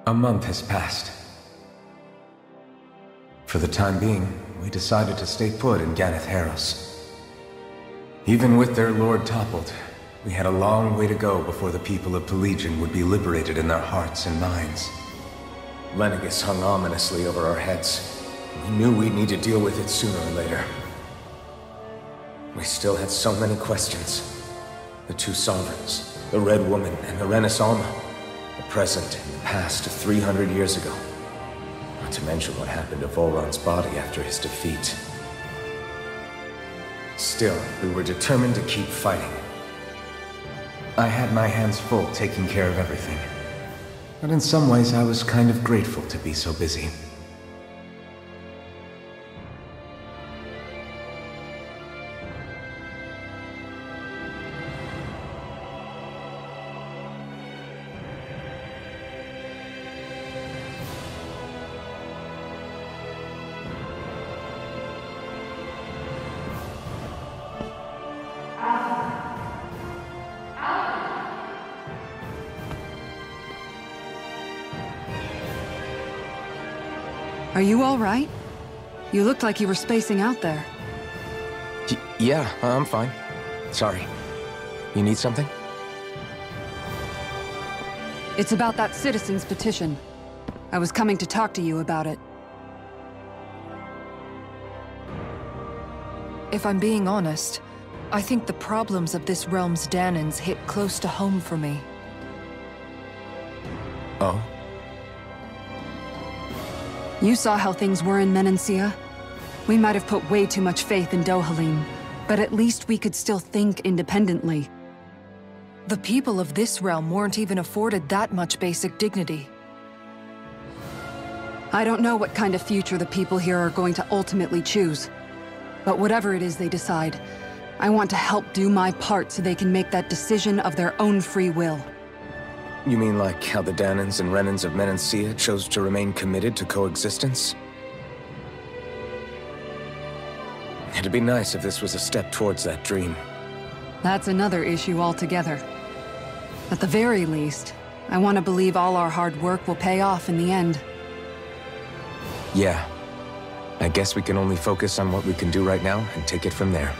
A month has passed. For the time being, we decided to stay put in Ganeth Haros. Even with their lord toppled, we had a long way to go before the people of Pelegion would be liberated in their hearts and minds. Lenegis hung ominously over our heads. We knew we'd need to deal with it sooner or later. We still had so many questions. The two sovereigns, the Red Woman and the Renaissance, the present and the past of 300 years ago. Not to mention what happened to Volron's body after his defeat. Still, we were determined to keep fighting. I had my hands full taking care of everything. But in some ways, I was kind of grateful to be so busy. Are you all right? You looked like you were spacing out there. Yeah, I'm fine. Sorry. You need something? It's about that citizen's petition. I was coming to talk to you about it. If I'm being honest, I think the problems of this realm's Danans hit close to home for me. Oh? You saw how things were in Menancia. We might have put way too much faith in Dohalim, but at least we could still think independently. The people of this realm weren't even afforded that much basic dignity. I don't know what kind of future the people here are going to ultimately choose. But whatever it is they decide, I want to help do my part so they can make that decision of their own free will. You mean like how the Danans and Renans of Menancia chose to remain committed to coexistence? It'd be nice if this was a step towards that dream. That's another issue altogether. At the very least, I want to believe all our hard work will pay off in the end. Yeah. I guess we can only focus on what we can do right now and take it from there.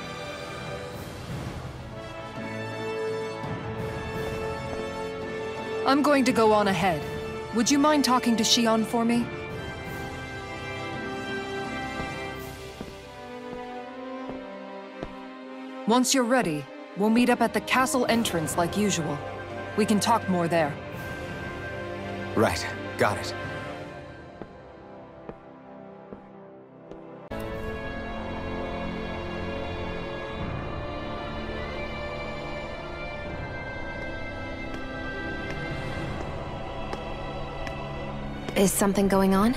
I'm going to go on ahead. Would you mind talking to Shion for me? Once you're ready, we'll meet up at the castle entrance like usual. We can talk more there. Right. Got it. Is something going on?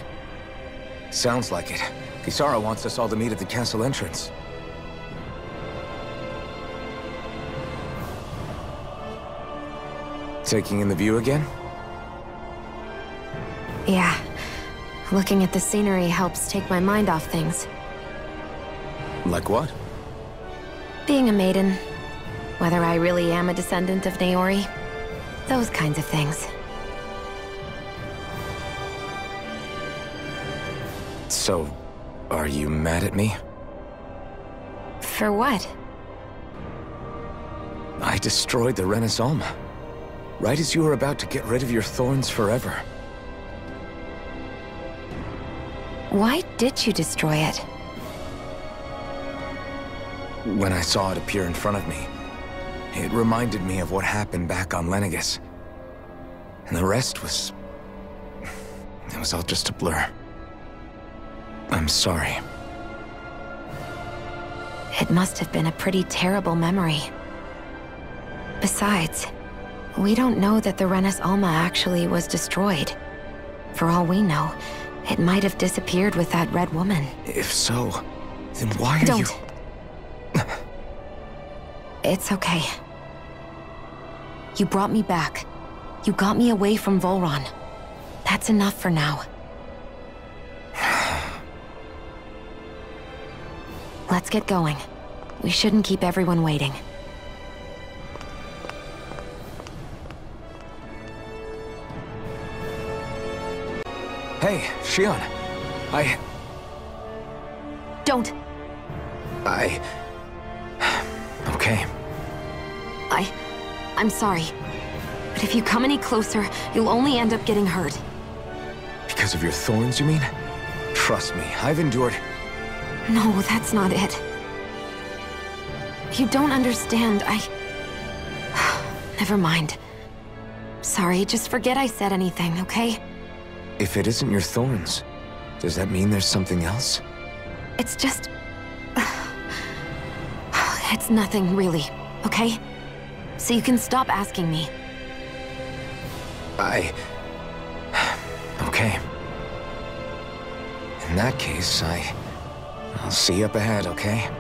Sounds like it. Kisara wants us all to meet at the castle entrance. Taking in the view again? Yeah. Looking at the scenery helps take my mind off things. Like what? Being a maiden. Whether I really am a descendant of Naori. Those kinds of things. So, are you mad at me? For what? I destroyed the Renaissance. Right as you were about to get rid of your thorns forever. Why did you destroy it? When I saw it appear in front of me, it reminded me of what happened back on Lenegis. And the rest was... it was all just a blur. I'm sorry. It must have been a pretty terrible memory. Besides, we don't know that the Renis Alma actually was destroyed. For all we know, it might have disappeared with that Red Woman. If so, then why are you... Don't. It's okay. You brought me back. You got me away from Volron. That's enough for now. Let's get going. We shouldn't keep everyone waiting. Hey, Shion. Don't. Okay. I'm sorry. But if you come any closer, you'll only end up getting hurt. Because of your thorns, you mean? Trust me, I've endured... No, that's not it. You don't understand, Never mind. Sorry, just forget I said anything, okay? If it isn't your thorns, does that mean there's something else? It's just... It's nothing, really, okay? So you can stop asking me. Okay. In that case, I'll see you up ahead, okay?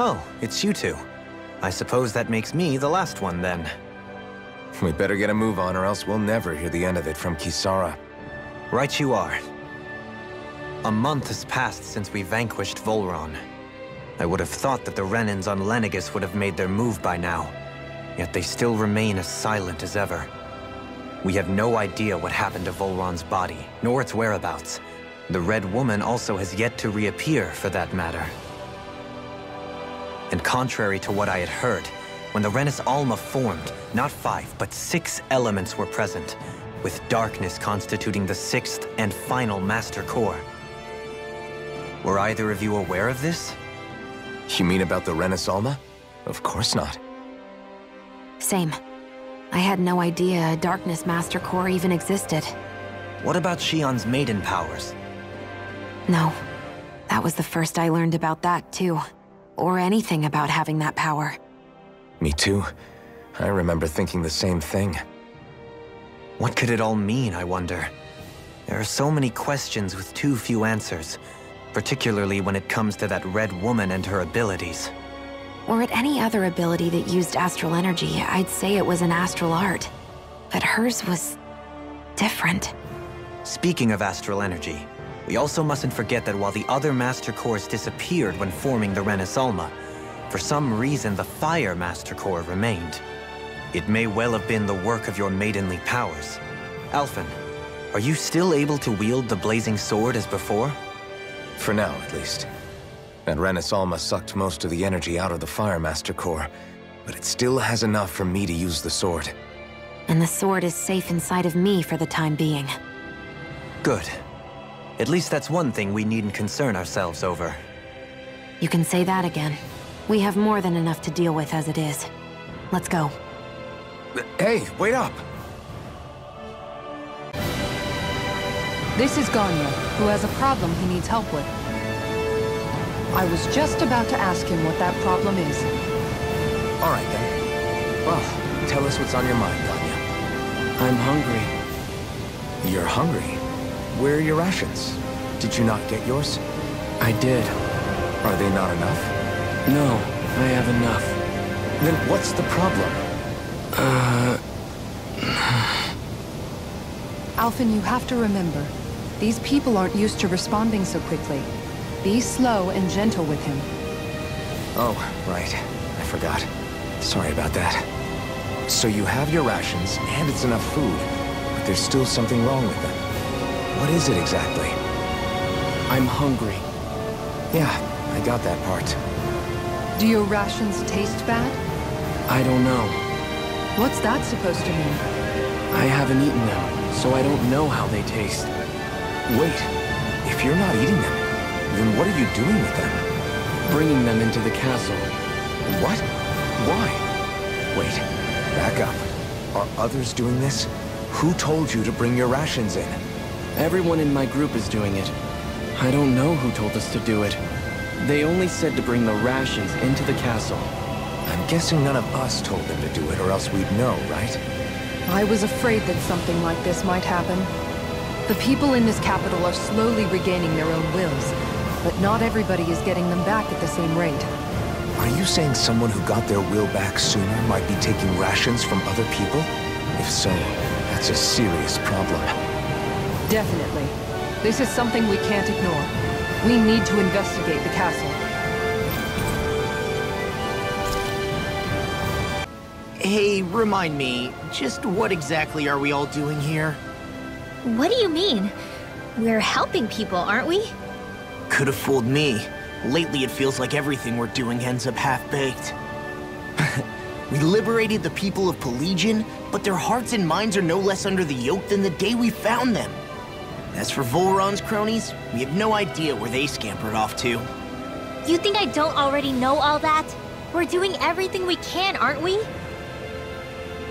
Oh, it's you two. I suppose that makes me the last one, then. We better get a move on, or else we'll never hear the end of it from Kisara. Right you are. A month has passed since we vanquished Volron. I would have thought that the Renans on Lenegis would have made their move by now, yet they still remain as silent as ever. We have no idea what happened to Volron's body, nor its whereabouts. The Red Woman also has yet to reappear, for that matter. And contrary to what I had heard, when the Renis Alma formed, not 5, but 6 elements were present, with darkness constituting the 6th and final Master Core. Were either of you aware of this? You mean about the Renis Alma? Of course not. Same. I had no idea a Darkness Master Core even existed. What about Shion's maiden powers? No. That was the first I learned about that, too. Or anything about having that power. Me too. I remember thinking the same thing. What could it all mean, I wonder? There are so many questions with too few answers, particularly when it comes to that Red Woman and her abilities. Or at any other ability that used astral energy, I'd say it was an astral art. But hers was... different. Speaking of astral energy, we also mustn't forget that while the other Master Cores disappeared when forming the Renis Alma, for some reason the Fire Master Core remained. It may well have been the work of your maidenly powers. Alphen, are you still able to wield the blazing sword as before? For now, at least. That Renis Alma sucked most of the energy out of the Fire Master Core, but it still has enough for me to use the sword. And the sword is safe inside of me for the time being. Good. At least that's one thing we needn't concern ourselves over. You can say that again. We have more than enough to deal with as it is. Let's go. Hey, wait up! This is Ganya, who has a problem he needs help with. I was just about to ask him what that problem is. All right, then. Well, tell us what's on your mind, Ganya. I'm hungry. You're hungry? Where are your rations? Did you not get yours? I did. Are they not enough? No, I have enough. Then what's the problem? Alphen, you have to remember, these people aren't used to responding so quickly. Be slow and gentle with him. Oh, right. I forgot. Sorry about that. So you have your rations, and it's enough food, but there's still something wrong with them. What is it exactly? I'm hungry. Yeah, I got that part. Do your rations taste bad? I don't know. What's that supposed to mean? I haven't eaten them, so I don't know how they taste. Wait, if you're not eating them, then what are you doing with them? Bringing them into the castle. What? Why? Wait, back up. Are others doing this? Who told you to bring your rations in? Everyone in my group is doing it. I don't know who told us to do it. They only said to bring the rations into the castle. I'm guessing none of us told them to do it, or else we'd know, right? I was afraid that something like this might happen. The people in this capital are slowly regaining their own wills, but not everybody is getting them back at the same rate. Are you saying someone who got their will back sooner might be taking rations from other people? If so, that's a serious problem. Definitely. This is something we can't ignore. We need to investigate the castle. Hey, remind me, just what exactly are we all doing here? What do you mean? We're helping people, aren't we? Could have fooled me. Lately it feels like everything we're doing ends up half-baked. We liberated the people of Pelagian, but their hearts and minds are no less under the yoke than the day we found them. As for Volron's cronies, we have no idea where they scampered off to. You think I don't already know all that? We're doing everything we can, aren't we?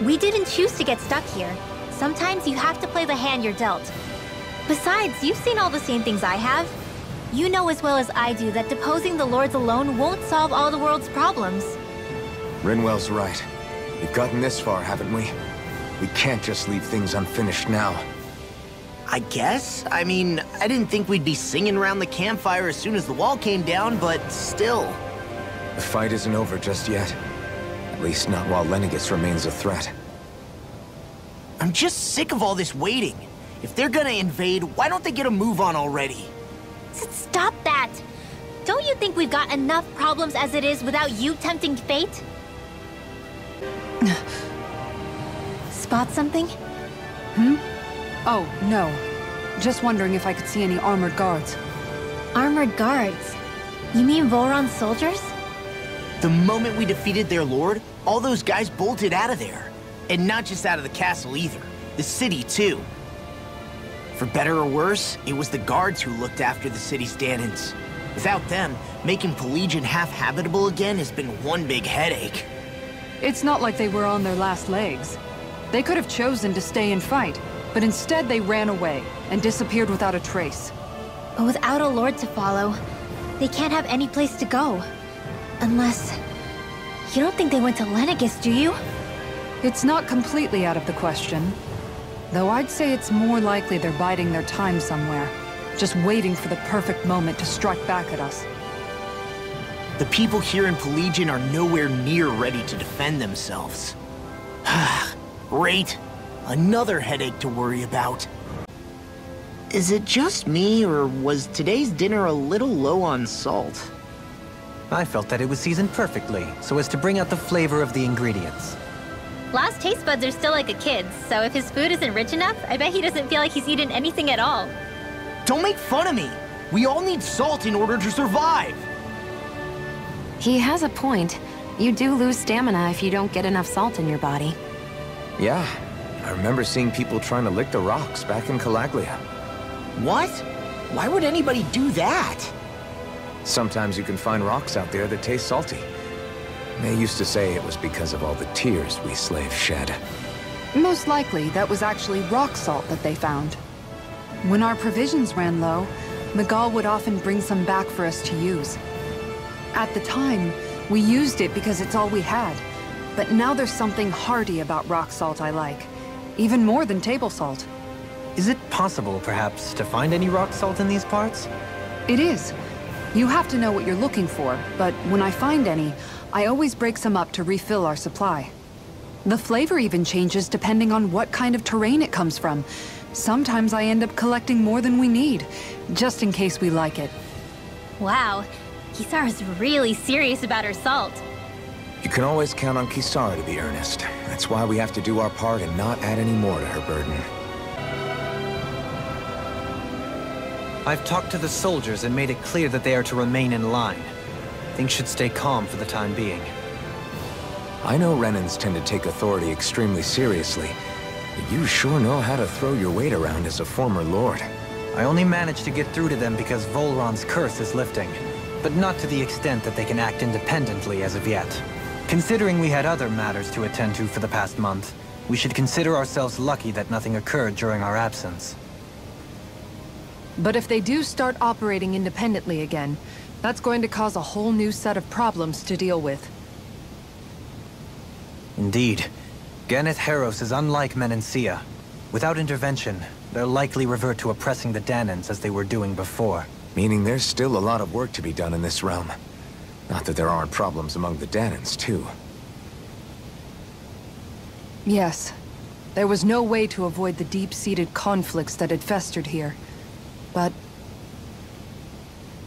We didn't choose to get stuck here. Sometimes you have to play the hand you're dealt. Besides, you've seen all the same things I have. You know as well as I do that deposing the lords alone won't solve all the world's problems. Rinwell's right. We've gotten this far, haven't we? We can't just leave things unfinished now. I guess? I mean, I didn't think we'd be singing around the campfire as soon as the wall came down, but still. The fight isn't over just yet. At least not while Lenegis remains a threat. I'm just sick of all this waiting. If they're gonna invade, why don't they get a move on already? Stop that! Don't you think we've got enough problems as it is without you tempting fate? Spot something? Oh, no. Just wondering if I could see any armored guards. Armored guards? You mean Volron's soldiers? The moment we defeated their lord, all those guys bolted out of there. And not just out of the castle either. The city, too. For better or worse, it was the guards who looked after the city's Danans. Without them, making Pelagian half-habitable again has been one big headache. It's not like they were on their last legs. They could have chosen to stay and fight, but instead they ran away and disappeared without a trace. But without a lord to follow, they can't have any place to go. Unless... You don't think they went to Lenegis, do you? It's not completely out of the question. Though I'd say it's more likely they're biding their time somewhere, just waiting for the perfect moment to strike back at us. The people here in Pelagian are nowhere near ready to defend themselves. Great. Another headache to worry about. Is it just me, or was today's dinner a little low on salt? I felt that it was seasoned perfectly, so as to bring out the flavor of the ingredients. Last taste buds are still like a kid's, so if his food isn't rich enough, I bet he doesn't feel like he's eaten anything at all. Don't make fun of me! We all need salt in order to survive! He has a point. You do lose stamina if you don't get enough salt in your body. Yeah, I remember seeing people trying to lick the rocks back in Calaglia. What? Why would anybody do that? Sometimes you can find rocks out there that taste salty. They used to say it was because of all the tears we slaves shed. Most likely, that was actually rock salt that they found. When our provisions ran low, Miguel would often bring some back for us to use. At the time, we used it because it's all we had. But now there's something hearty about rock salt I like. Even more than table salt. Is it possible, perhaps, to find any rock salt in these parts? It is. You have to know what you're looking for, but when I find any, I always break some up to refill our supply. The flavor even changes depending on what kind of terrain it comes from. Sometimes I end up collecting more than we need, just in case we like it. Wow, Kisara's really serious about her salt. You can always count on Kisara to be earnest. That's why we have to do our part and not add any more to her burden. I've talked to the soldiers and made it clear that they are to remain in line. Things should stay calm for the time being. I know Renans tend to take authority extremely seriously, but you sure know how to throw your weight around as a former lord. I only managed to get through to them because Volron's curse is lifting, but not to the extent that they can act independently as of yet. Considering we had other matters to attend to for the past month, we should consider ourselves lucky that nothing occurred during our absence. But if they do start operating independently again, that's going to cause a whole new set of problems to deal with. Indeed. Ganeth Heros is unlike Menancia. Without intervention, they'll likely revert to oppressing the Danans as they were doing before. Meaning there's still a lot of work to be done in this realm. Not that there aren't problems among the Danans, too. Yes. There was no way to avoid the deep-seated conflicts that had festered here. But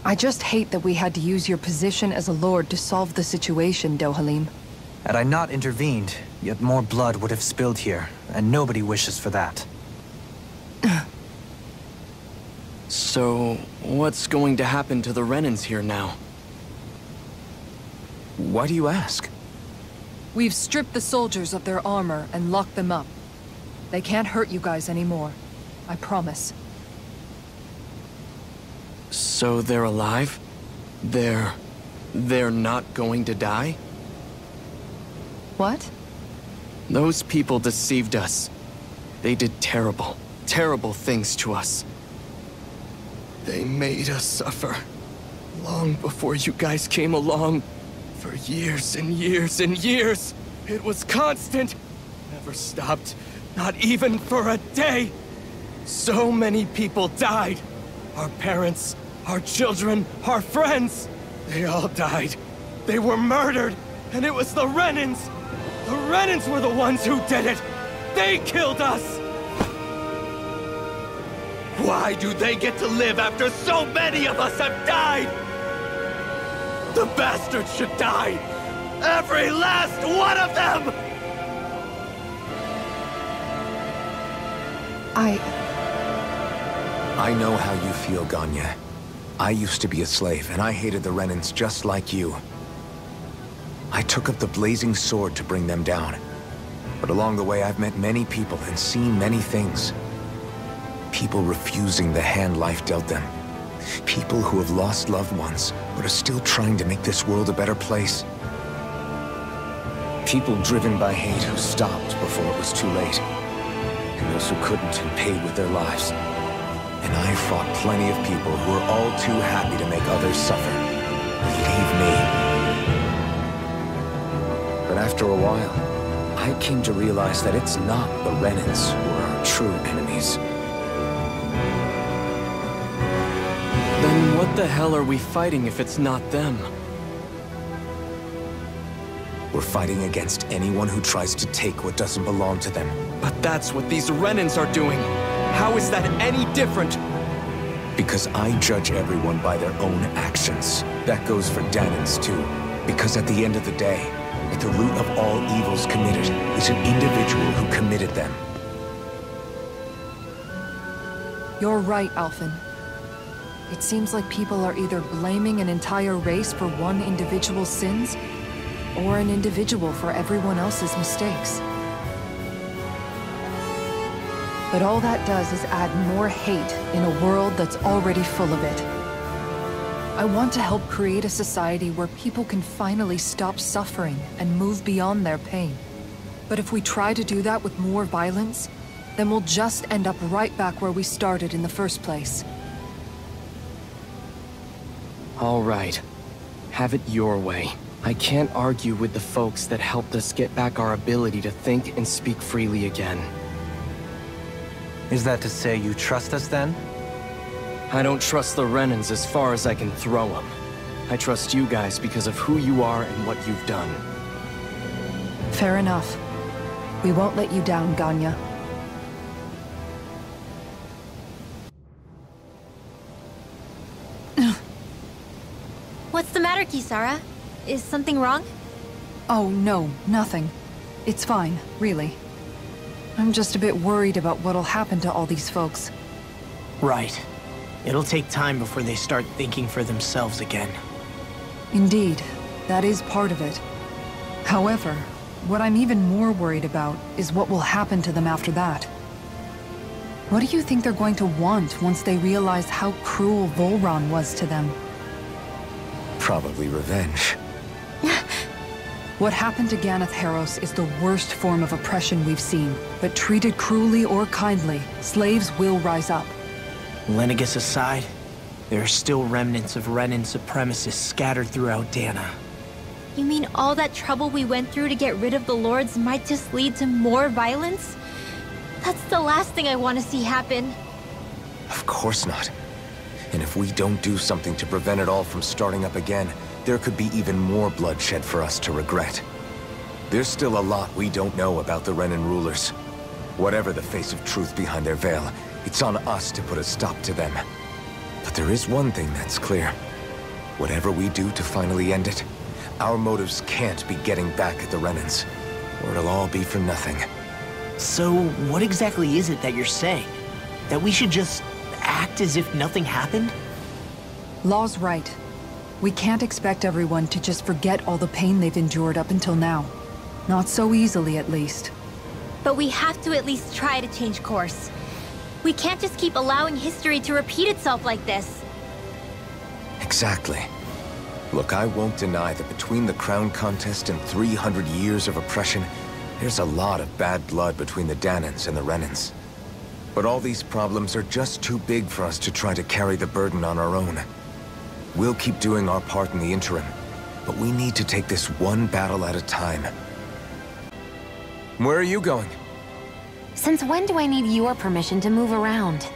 I just hate that we had to use your position as a lord to solve the situation, Dohalim. Had I not intervened, yet more blood would have spilled here, and nobody wishes for that. So, what's going to happen to the Renans here now? Why do you ask? We've stripped the soldiers of their armor and locked them up. They can't hurt you guys anymore. I promise. So they're alive? They're not going to die? What? Those people deceived us. They did terrible, terrible things to us. They made us suffer. Long before you guys came along. For years and years and years. It was constant. Never stopped. Not even for a day. So many people died. Our parents, our children, our friends. They all died. They were murdered. And it was the Renans. The Renans were the ones who did it. They killed us. Why do they get to live after so many of us have died? The bastards should die! Every last one of them! I know how you feel, Ganya. I used to be a slave, and I hated the Renans just like you. I took up the blazing sword to bring them down. But along the way, I've met many people and seen many things. People refusing the hand life dealt them. People who have lost loved ones, but are still trying to make this world a better place. People driven by hate who stopped before it was too late. And those who couldn't and paid with their lives. And I fought plenty of people who were all too happy to make others suffer. Believe me. But after a while, I came to realize that it's not the Renans who are our true enemies. Then what the hell are we fighting if it's not them? We're fighting against anyone who tries to take what doesn't belong to them. But that's what these Renans are doing. How is that any different? Because I judge everyone by their own actions. That goes for Danans too. Because at the end of the day, at the root of all evils committed is an individual who committed them. You're right, Alphen. It seems like people are either blaming an entire race for one individual's sins, or an individual for everyone else's mistakes. But all that does is add more hate in a world that's already full of it. I want to help create a society where people can finally stop suffering and move beyond their pain. But if we try to do that with more violence, then we'll just end up right back where we started in the first place. All right. Have it your way. I can't argue with the folks that helped us get back our ability to think and speak freely again. Is that to say you trust us then? I don't trust the Renans as far as I can throw them. I trust you guys because of who you are and what you've done. Fair enough. We won't let you down, Ganya. What's the matter, Kisara? Is something wrong? Oh, no, nothing. It's fine, really. I'm just a bit worried about what'll happen to all these folks. Right. It'll take time before they start thinking for themselves again. Indeed, that is part of it. However, what I'm even more worried about is what will happen to them after that. What do you think they're going to want once they realize how cruel Volron was to them? Probably revenge. What happened to Ganeth Haros is the worst form of oppression we've seen, but treated cruelly or kindly, slaves will rise up. Lenegis aside, there are still remnants of Renan supremacists scattered throughout Dana. You mean all that trouble we went through to get rid of the Lords might just lead to more violence? That's the last thing I want to see happen. Of course not. And if we don't do something to prevent it all from starting up again, there could be even more bloodshed for us to regret. There's still a lot we don't know about the Renan rulers. Whatever the face of truth behind their veil, it's on us to put a stop to them. But there is one thing that's clear. Whatever we do to finally end it, Our motives can't be getting back at the Renans, or it'll all be for nothing. So, what exactly is it that you're saying? That we should just act as if nothing happened? Law's right. We can't expect everyone to just forget all the pain they've endured up until now. Not so easily, at least. But we have to at least try to change course. We can't just keep allowing history to repeat itself like this. Exactly. Look, I won't deny that between the crown contest and 300 years of oppression, there's a lot of bad blood between the Danans and the Renans. But all these problems are just too big for us to try to carry the burden on our own. We'll keep doing our part in the interim, but we need to take this one battle at a time. Where are you going? Since when do I need your permission to move around?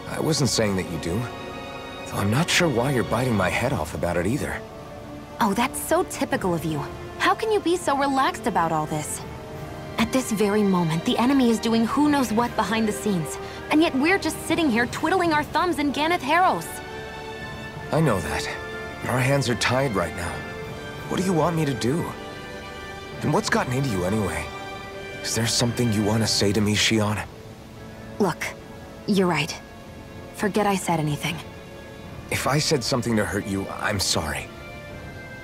I wasn't saying that you do. Though I'm not sure why you're biting my head off about it either. Oh, that's so typical of you. How can you be so relaxed about all this? At this very moment, the enemy is doing who knows what behind the scenes, and yet we're just sitting here twiddling our thumbs in Ganeth Harros. I know that. But our hands are tied right now. What do you want me to do? And what's gotten into you anyway? Is there something you want to say to me, Shion? Look, you're right. Forget I said anything. If I said something to hurt you, I'm sorry.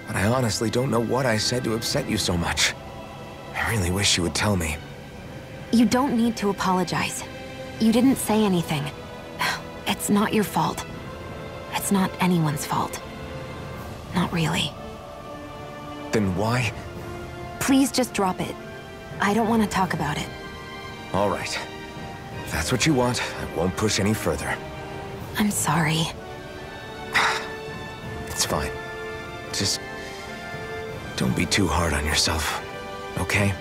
But I honestly don't know what I said to upset you so much. I really wish you would tell me. You don't need to apologize. You didn't say anything. It's not your fault. It's not anyone's fault. Not really. Then why? Please just drop it. I don't want to talk about it. All right. If that's what you want, I won't push any further. I'm sorry. It's fine. Just don't be too hard on yourself, okay?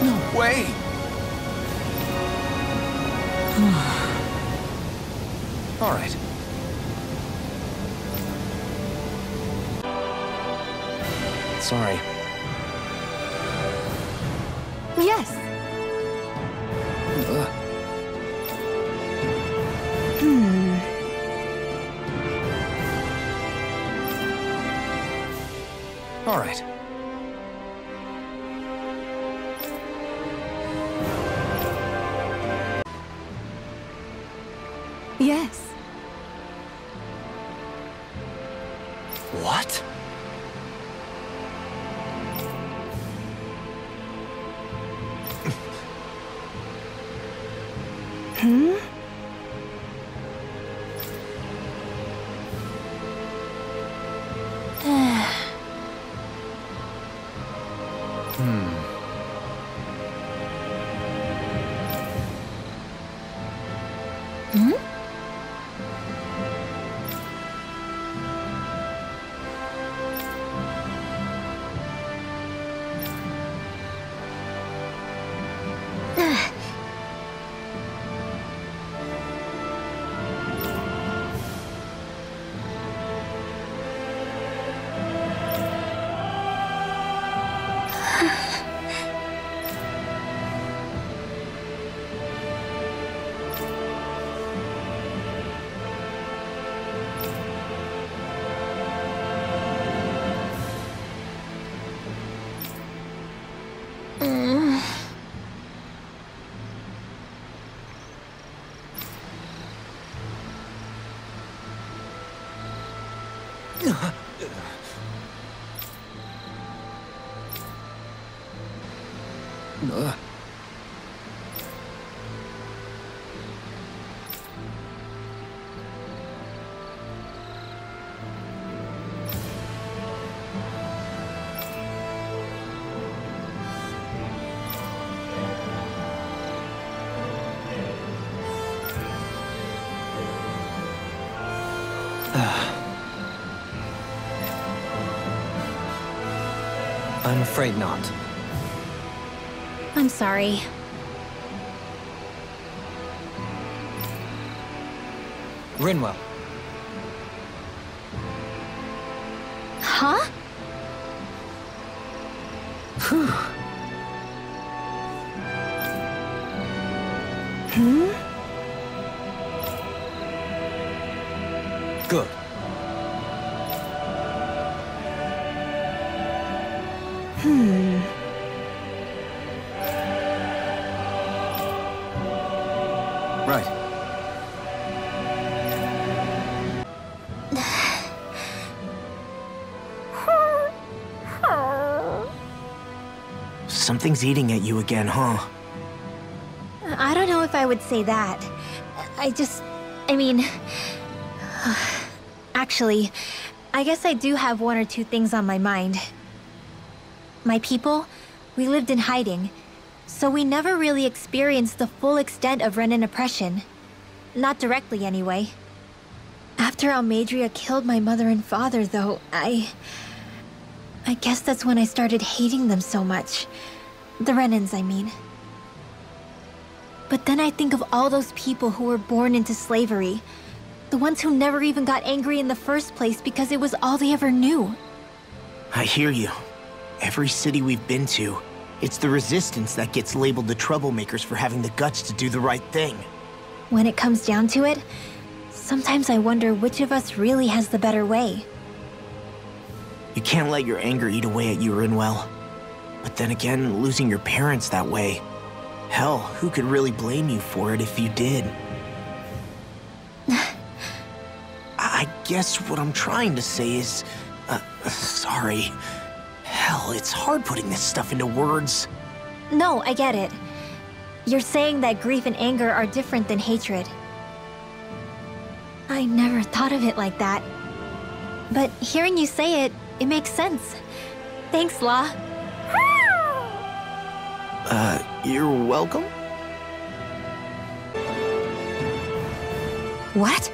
No way! All right. Sorry. Yes. All right. Yes. What? Hmm? Hmm? I'm afraid not. I'm sorry. Rinwell. Huh? Good. Right. Something's eating at you again, huh? I don't know if I would say that. I mean... Actually, I guess I do have one or two things on my mind. My people, we lived in hiding, so we never really experienced the full extent of Renan oppression. Not directly, anyway. After Almadria killed my mother and father, though, I guess that's when I started hating them so much. The Renans, I mean. But then I think of all those people who were born into slavery. The ones who never even got angry in the first place because it was all they ever knew. I hear you. Every city we've been to, it's the resistance that gets labeled the troublemakers for having the guts to do the right thing. When it comes down to it, sometimes I wonder which of us really has the better way. You can't let your anger eat away at you, Rinwell. But then again, losing your parents that way... Hell, who could really blame you for it if you did? I guess what I'm trying to say is... sorry. Hell, it's hard putting this stuff into words. No, I get it. You're saying that grief and anger are different than hatred. I never thought of it like that. But hearing you say it, it makes sense. Thanks, Law. You're welcome? What?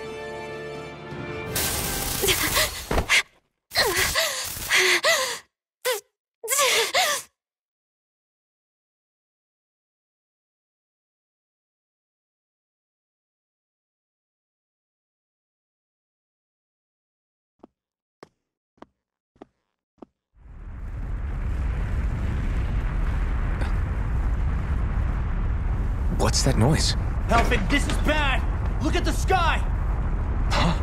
What's that noise? Help it, this is bad! Look at the sky! Huh?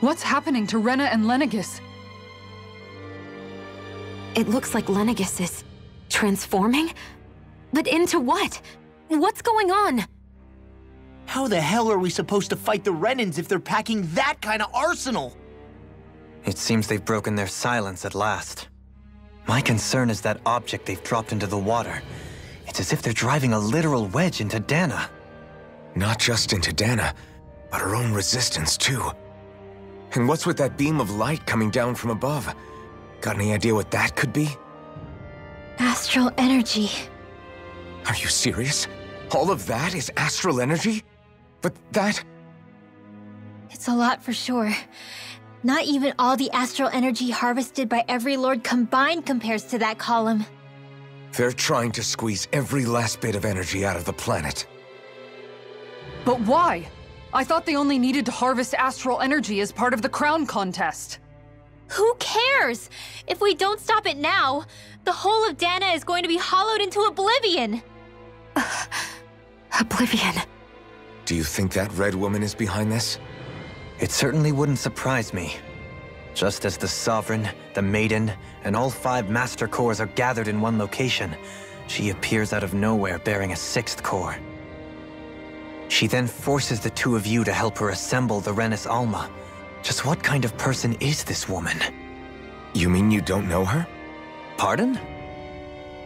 What's happening to Rena and Lenegis? It looks like Lenegis is... transforming? But into what? What's going on? How the hell are we supposed to fight the Renans if they're packing that kind of arsenal? It seems they've broken their silence at last. My concern is that object they've dropped into the water. It's as if they're driving a literal wedge into Dana. Not just into Dana, but her own resistance too. And what's with that beam of light coming down from above? Got any idea what that could be? Astral energy. Are you serious? All of that is astral energy? But that... It's a lot for sure. Not even all the astral energy harvested by every lord combined compares to that column. They're trying to squeeze every last bit of energy out of the planet. But why? I thought they only needed to harvest astral energy as part of the crown contest. Who cares? If we don't stop it now, the whole of Dana is going to be hollowed into oblivion. Oblivion. Do you think that red woman is behind this? It certainly wouldn't surprise me. Just as the Sovereign, the Maiden, and all 5 Master Cores are gathered in one location, she appears out of nowhere bearing a 6th core. She then forces the 2 of you to help her assemble the Renis Alma. Just what kind of person is this woman? You mean you don't know her? Pardon?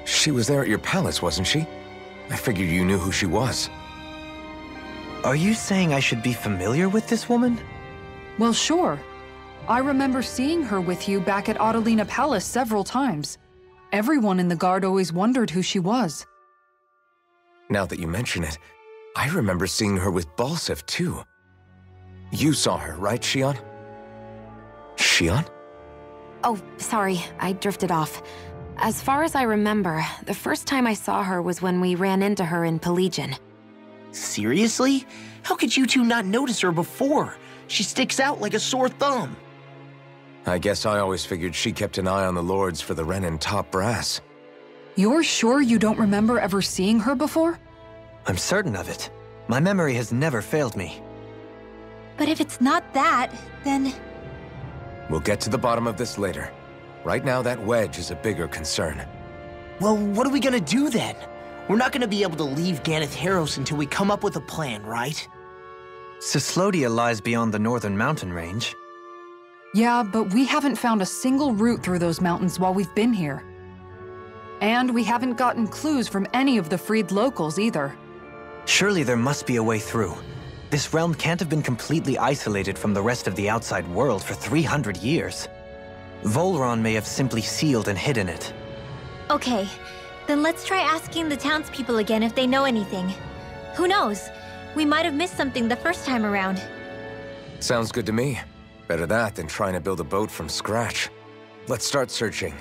She was there at your palace, wasn't she? I figured you knew who she was. Are you saying I should be familiar with this woman? Well, sure. I remember seeing her with you back at Adelina Palace several times. Everyone in the guard always wondered who she was. Now that you mention it, I remember seeing her with Balsif, too. You saw her, right, Shion? Shion? Oh, sorry, I drifted off. As far as I remember, the first time I saw her was when we ran into her in Pelagian. Seriously? How could you two not notice her before? She sticks out like a sore thumb. I guess I always figured she kept an eye on the lords for the Renin top brass. You're sure you don't remember ever seeing her before? I'm certain of it. My memory has never failed me. But if it's not that, then... We'll get to the bottom of this later. Right now, that wedge is a bigger concern. Well, what are we gonna do then? We're not gonna be able to leave Ganeth Haros until we come up with a plan, right? Cislodia lies beyond the northern mountain range. Yeah, but we haven't found a single route through those mountains while we've been here. And we haven't gotten clues from any of the freed locals either. Surely there must be a way through. This realm can't have been completely isolated from the rest of the outside world for 300 years. Volron may have simply sealed and hidden it. Okay, then let's try asking the townspeople again if they know anything. Who knows? We might have missed something the first time around. Sounds good to me. Better that than trying to build a boat from scratch. Let's start searching.